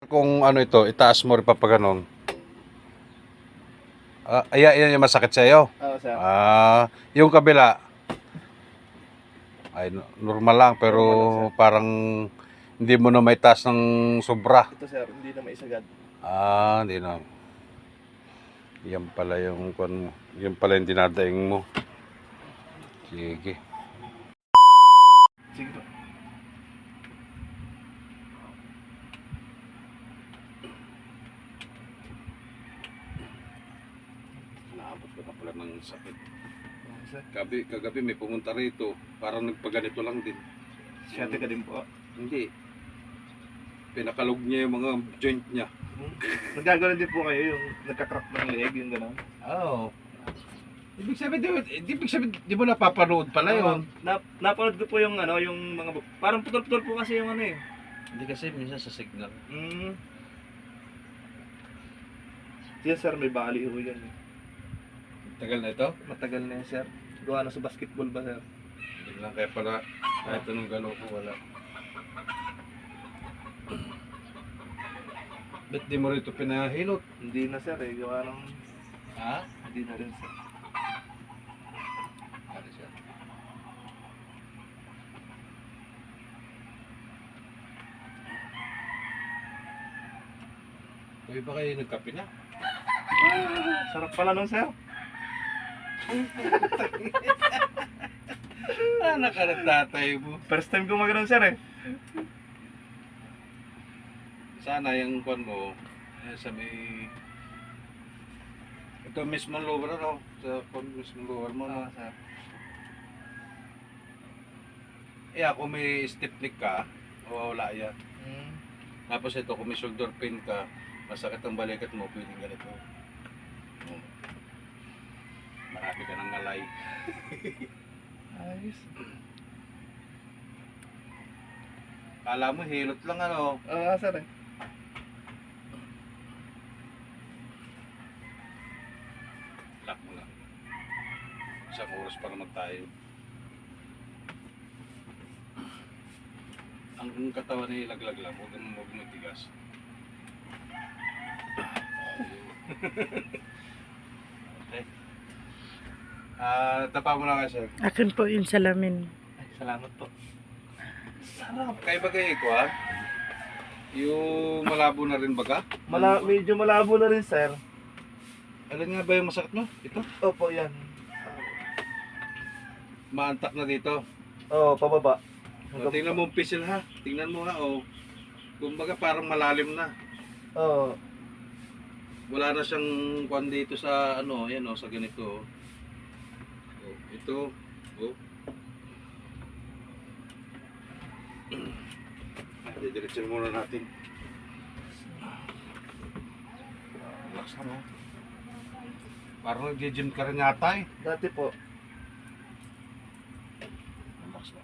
Kung ano ito, itaas mo rin pa pa ganun. Ayan yung masakit sa iyo. Oo, sir. Yung kabila ay normal lang pero Normal lang, parang hindi mo na may taas ng sobra. Ito, sir, hindi na maisagad. Hindi na. Yan pala yung yan pala yung dinadaing mo. Sige. Sige po. Naabot ko na pala ng sakit. Oo, sir. Kagabi may pumunta rito. Parang nagpaganito lang din. Siyate ka din po. Hindi. Pinakalog niya yung mga joint niya. Nagagano'n din po kayo yung nagka-crack ng leeg, yung gano'n. Oo. Ibig sabihin, di mo napapanood pala yun. Napanood ko po yung ano, yung mga parang putol-putol po kasi yung ano eh. Hindi kasi minsan sa signal. Yes, sir, may bali ho yan eh. Tagal na ito? Matagal na yan, sir. Gawa na sa basketball ba, sir? Hindi lang kaya pala kahit anong galaw ko wala. Ba't di mo rito pinahilot? Hindi na, sir eh. Gawa ng... Hindi na rin, sir. Ano siya? Uy, ba kayo nagkape na? Sarap pala nun, sir. Nagtatay mo. First time ko magano'n, sir eh. Sana yung kwan mo, sa may... Ito mismo lower, ano? Sa kwan mismo lower mo, no? Sir. Kung may stiff neck ka, mawawala yan. Tapos ito, kung may shoulder pain ka, masakit ang balikat mo, pwedeng ganito. Marami ka ng ngalay. Ayos. Kala mo, hilot lang ano. Oo, sir eh. Lock mo lang. Isang oras para magtayo. Ang katawan ay laglag lang, huwag mo matigas. Okay. Tapa mo na kasi. Akin po yung salamin. Ay, salamat po. Sarap. Kaya ba kayo ikuha? Yung malabo na rin baga? Medyo malabo na rin, sir. Alin nga ba yung masakit mo? Ito? Opo, yan. Maantak na dito. Oo, pababa. Tingnan mo ang pisil ha. Tingnan mo ha. Kumbaga parang malalim na. Oo. Wala na siyang kwan dito sa ano, yan sa ganito. Ito. Didiretsin muna natin. Relax na mo. Parang nag-gym ka rin yata eh. Dati po. Relax na.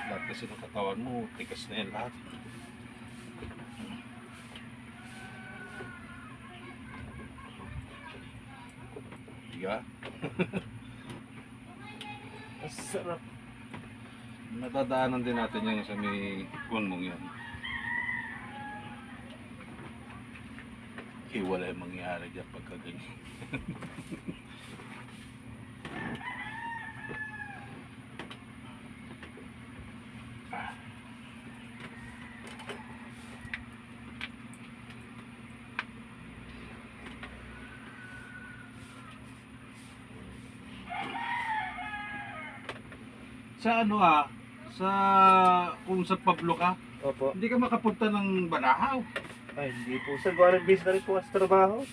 Lahat kasi ng katawan mo, tigas na yan lahat. Diga? Sarap. Nadadaanan din natin yung sa may kunmong yan. Wala yung mangyari dyan pagka ganyan. Sa ano kung sa Pablo ka, Opo. hindi ka makapunta ng Banahaw. Ay, hindi po. Sir, gawa ng busy na rin po sa trabaho.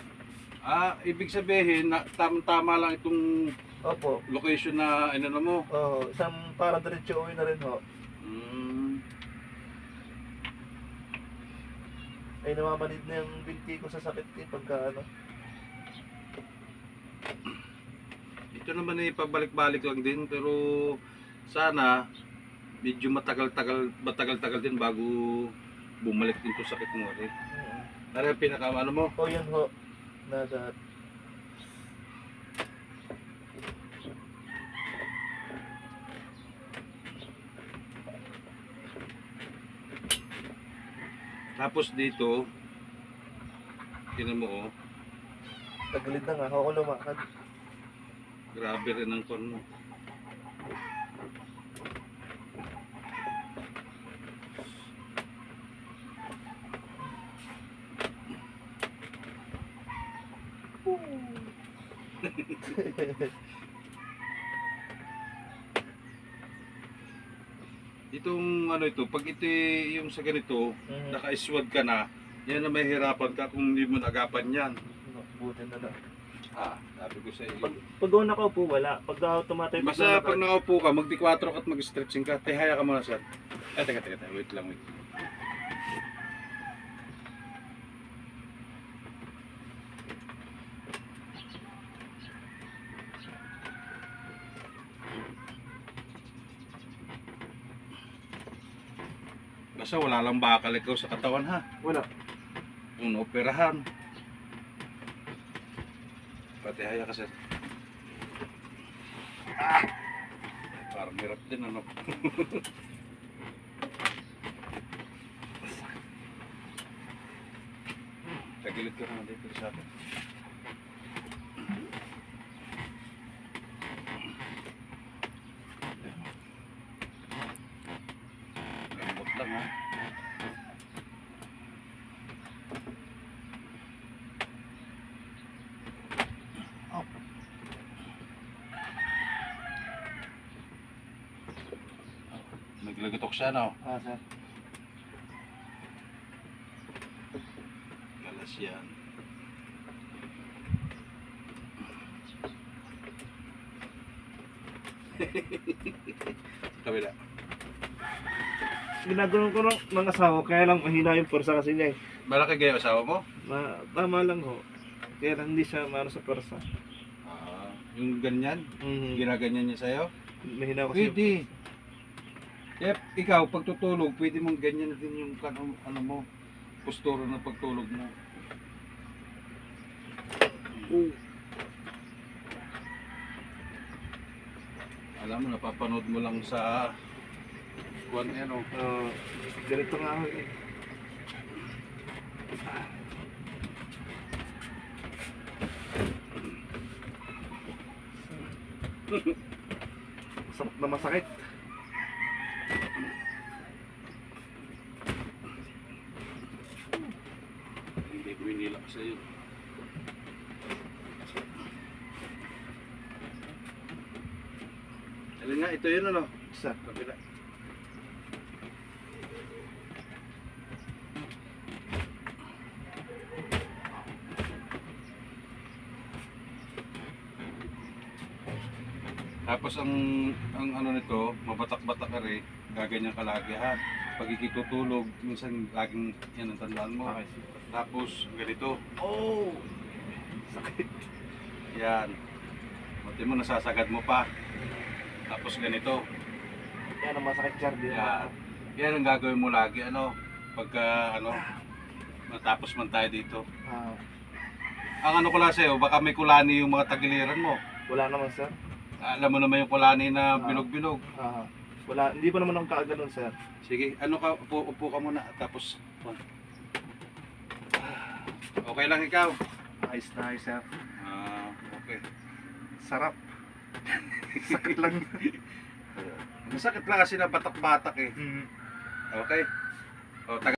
Ibig sabihin, tama lang itong Opo. location na ano mo. Oo, isang para diretso uwi na rin ho. Ay, namamanid na yung binti ko sa sakit eh, pagka ano. Ito naman ay pabalik-balik lang din, pero sana medyo matagal-tagal din bago bumalik din 'tong sakit mo rin. Ano yung pinaka ano mo? O yun ho. Nasa Tapos dito, tinan mo oh, Tagilid na nga, ako lumakad. grabe rin ang kon mo. Itong ano ito, pag ito yung sa ganito, naka-iswad ka na, yan na mahihirapan ka kung hindi mo nagapan yan. Buti na lang. Sabi ko sa iyo. Pag nakaupo, wala. Pag automatic, Basta pag nakaupo ka, magdi-4 ka at mag-stretching ka, tihaya ka muna sir. Teka, wait lang, wait. Basta wala lang bakal ikaw sa katawan ha. Wala. Kung operahan. Patihaya ka sir. Parang hirap din ano. Tagilid ka na dito sa akin. Lambot lang ha. Naglagatok siya no? Sir. Galas yan. Kabila. Ginagawa ko ng asawa, kaya lang mahina yung pwersa kasi niya eh. Malaki kayo asawa mo? Tama lang ho. Kaya lang hindi siya maano sa pwersa. Yung ganyan? Ginaganyan niya sa'yo? Mahina kasi. Pwede. Yep, ikaw pag tutulog, pwede mong ganyan din yung ano mo, postura ng pagtulog mo. Alam mo, napapanood mo lang sa kuwan ano. Ganito nga ako eh. Sarap na masakit. Hindi ko hinila ko sa'yo. Alin nga, ito yun ano? Isa. Kabila. Tapos ang ano nito, mabatak-batak ka rin, gaganyan ka lagi ha. Pag ikitutulog, minsan laging yan ang tandaan mo. Okay. Tapos ganito, Oh! Sakit. yan. Mati mo, nasasagad mo pa. Tapos ganito, Yan ang masakit, Charlie. yan. Yan ang gagawin mo lagi, ano, pagka ano, matapos man tayo dito. Ang ano ko lang sa'yo, baka may kulani yung mga tagiliran mo. Wala naman, sir. Alam mo naman yung kulani na bilog-bilog. Wala. Hindi pa naman ang kaaganon, sir. Sige, ano ka, upo ka muna, tapos, okay lang ikaw. Ayos na, ayos, sir. Okay. Sarap. Sakit lang. Masakit lang kasi na batak-batak eh. Okay? O, taga